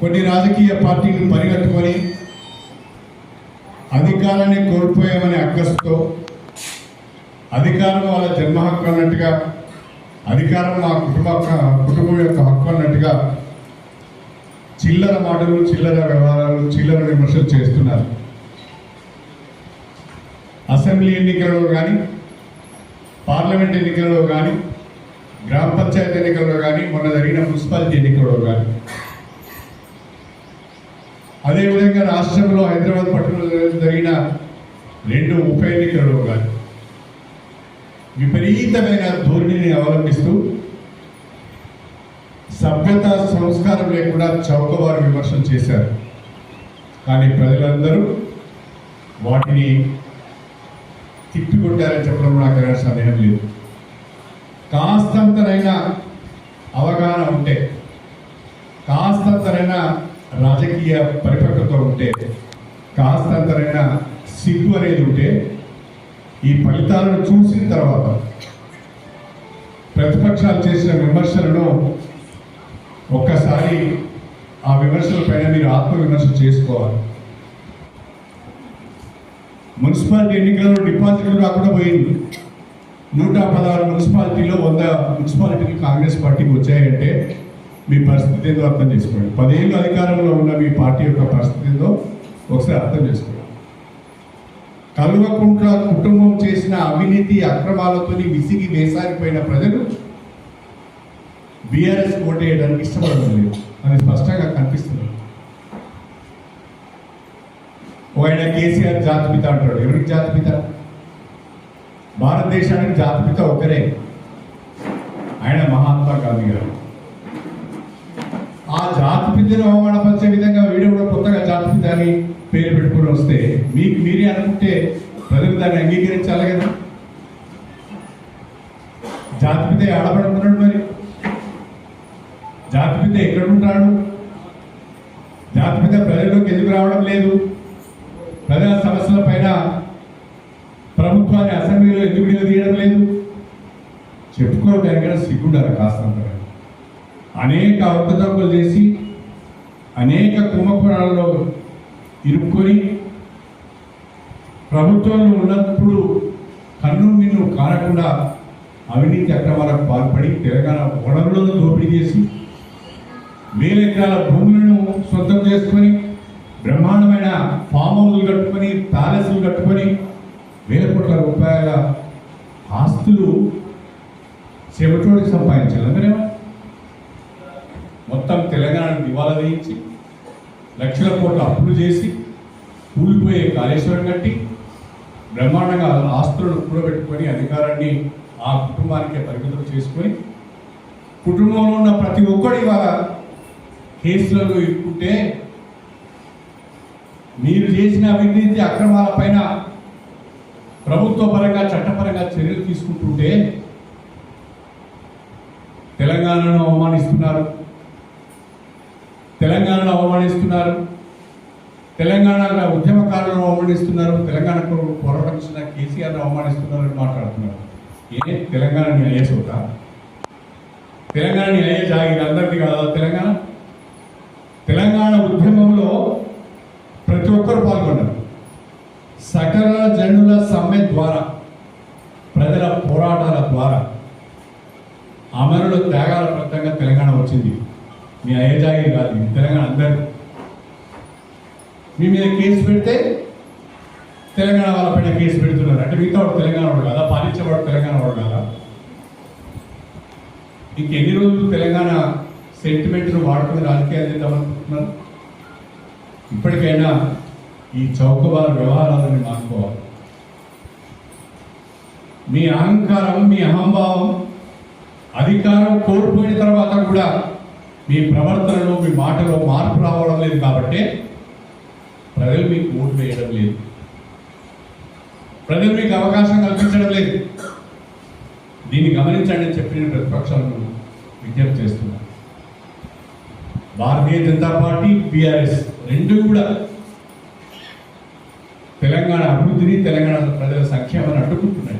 కొన్ని రాజకీయ పార్టీలు పరిగెట్టుకొని అధికారాన్ని కోల్పోయామనే అక్కసుతో అధికారం వాళ్ళ జన్మ హక్కు అన్నట్టుగా, అధికారం మా కుటుంబం యొక్క హక్కు అన్నట్టుగా చిల్లర మాటలు, చిల్లర వ్యవహారాలు, చిల్లర విమర్శలు చేస్తున్నారు. అసెంబ్లీ ఎన్నికలలో కానీ, పార్లమెంట్ ఎన్నికలలో కానీ, గ్రామ పంచాయతీ ఎన్నికల్లో కానీ, మొన్న జరిగిన మున్సిపాలిటీ ఎన్నికల్లో కానీ, అదేవిధంగా రాష్ట్రంలో హైదరాబాద్ పట్టణంలో జరిగిన 2 ఉప ఎన్నికలలో కానీ విపరీతమైన ధోరణిని అవలంబిస్తూ సభ్యత సంస్కారం లేకుండా చౌకబారు విమర్శలు చేశారు. కానీ ప్రజలందరూ వాటిని తిప్పికొట్టారని చెప్పడం నాకు ఎలాంటి సందేహం లేదు. కాస్తంతరైన అవగాహన ఉంటే, కాస్తంతరైన రాజకీయ పరిపక్వత ఉంటే, కాస్తంతరైన సిగ్గు అనేది ఉంటే, ఈ ఫలితాలను చూసిన తర్వాత ప్రతిపక్షాలు చేసిన విమర్శలను ఒక్కసారి ఆ విమర్శల పైన మీరు ఆత్మవిమర్శ చేసుకోవాలి. మున్సిపాలిటీ ఎన్నికలలో డిపాజిట్లు రాకుండా పోయింది. 116 మున్సిపాలిటీలో 100 మున్సిపాలిటీలు కాంగ్రెస్ పార్టీకి వచ్చాయంటే మీ పరిస్థితి ఏందో అర్థం చేసుకోండి. 10 ఏళ్ళు అధికారంలో ఉన్న మీ పార్టీ యొక్క పరిస్థితి ఏందో ఒకసారి అర్థం చేసుకోండి. కల్వకుంట్ల కుటుంబం చేసిన అవినీతి అక్రమాలతో విసిగి వేసారిపోయిన ప్రజలు బీఆర్ఎస్ ఓటు వేయడానికి ఇష్టపడడం లేదు, అది స్పష్టంగా కనిపిస్తుంది. ఆయన కేసీఆర్ జాతిపిత అంటాడు. ఎవరికి జాతిపిత? భారతదేశానికి జాతిపిత ఒకరే, ఆయన మహాత్మా గాంధీ గారు. ఆ జాతిపితను అవమానపరిచే విధంగా వీడు కూడా కొత్తగా జాతిపిత అని పేరు పెట్టుకుని వస్తే మీకు మీరే అనుకుంటే ప్రజలు దాన్ని అంగీకరించాలి కదా. జాతిపిత ఆడబడుతున్నాడు, మరి జాతిపిత ఎక్కడుంటాడు? జాతిపిత ప్రజల్లోకి ఎందుకు రావడం లేదు? ప్రజా సమస్యల పైన ప్రభుత్వాన్ని అసెంబ్లీలో ఎందుకు నిలదీయడం లేదు? చెప్పుకోవడానికైనా సిగ్గుండాలి కాస్తంత. అనేక అవకతవకలు చేసి, అనేక కుంభకోణాలలో ఇరుక్కొని ప్రభుత్వంలో ఉన్నప్పుడు కన్ను మిన్ను కానకుండా అవినీతి అక్రమాలకు పాల్పడి తెలంగాణ వనరులను దోపిడీ చేసి 1000 ఎకరాల భూములను సొంతం చేసుకొని బ్రహ్మాండమైన ఫామ్ హౌస్లు కట్టుకొని, ప్యాలెస్లు కట్టుకొని 1000 కోట్ల రూపాయల ఆస్తులు చెవిటోడికి సంపాదించాలి. మీరేమో మొత్తం తెలంగాణను దివాలా వేయించి లక్షల కోట్ల అప్పులు చేసి కూలిపోయే కాళేశ్వరం కట్టి బ్రహ్మాండంగా ఆస్తులను కూడబెట్టుకొని అధికారాన్ని ఆ కుటుంబానికే పరిమితం చేసుకొని కుటుంబంలో ఉన్న ప్రతి ఒక్కడు ఇవాళ కేసులలో ఇరుక్కుంటే మీరు చేసిన అవినీతి అక్రమాల పైన ప్రభుత్వ పరంగా చట్టపరంగా చర్యలు తీసుకుంటుంటే తెలంగాణను అవమానిస్తున్నారు, తెలంగాణను అవమానిస్తున్నారు, తెలంగాణ ఉద్యమకారులను అవమానిస్తున్నారు, తెలంగాణకు పోరాడించిన కేసీఆర్ను అవమానిస్తున్నారు అని మాట్లాడుతున్నారు. ఏ తెలంగాణని అయ్యే చోట, తెలంగాణని అయ్యే జాగిరి అందరిది కాదా? తెలంగాణ ఉద్యమంలో ప్రతి ఒక్కరు పాల్గొన్నారు. సకల జనుల సమ్మె ద్వారా, ప్రజల పోరాటాల ద్వారా, అమరుల త్యాగాల ఫలితంగా తెలంగాణ వచ్చింది. మీ అయ్యజాగిరి కాదు, తెలంగాణ అందరూ. మీ మీద కేసు పెడితే తెలంగాణ వాళ్ళపైన కేసు పెడుతున్నారు అంటే మిగతా వాడు తెలంగాణ వాడు కదా, పాలించేవాడు తెలంగాణ వాడు కదా. ఇంకెన్ని రోజులు తెలంగాణ సెంటిమెంట్ను వాడుకుని రాజకీయాలు చేద్దామనుకుంటున్నారు? ఇప్పటికైనా ఈ చౌకబారు వ్యవహారాలను మానుకోవాలి. మీ అహంకారం, మీ అహంభావం, అధికారం కోల్పోయిన తర్వాత కూడా మీ ప్రవర్తనలో, మీ మాటలో మార్పు రావడం లేదు కాబట్టి ప్రజలు మీకు ఓటు వేయడం లేదు, ప్రజలు మీకు అవకాశం కల్పించడం లేదు. దీన్ని గమనించండి అని చెప్పి నేను ప్రతిపక్షాలను విజ్ఞప్తి చేస్తున్నాను. భారతీయ జనతా పార్టీ, బీఆర్ఎస్ రెండు కూడా తెలంగాణ అభివృద్ధిని, తెలంగాణ ప్రజల సంక్షేమాన్ని అడ్డుకుంటున్నాయి.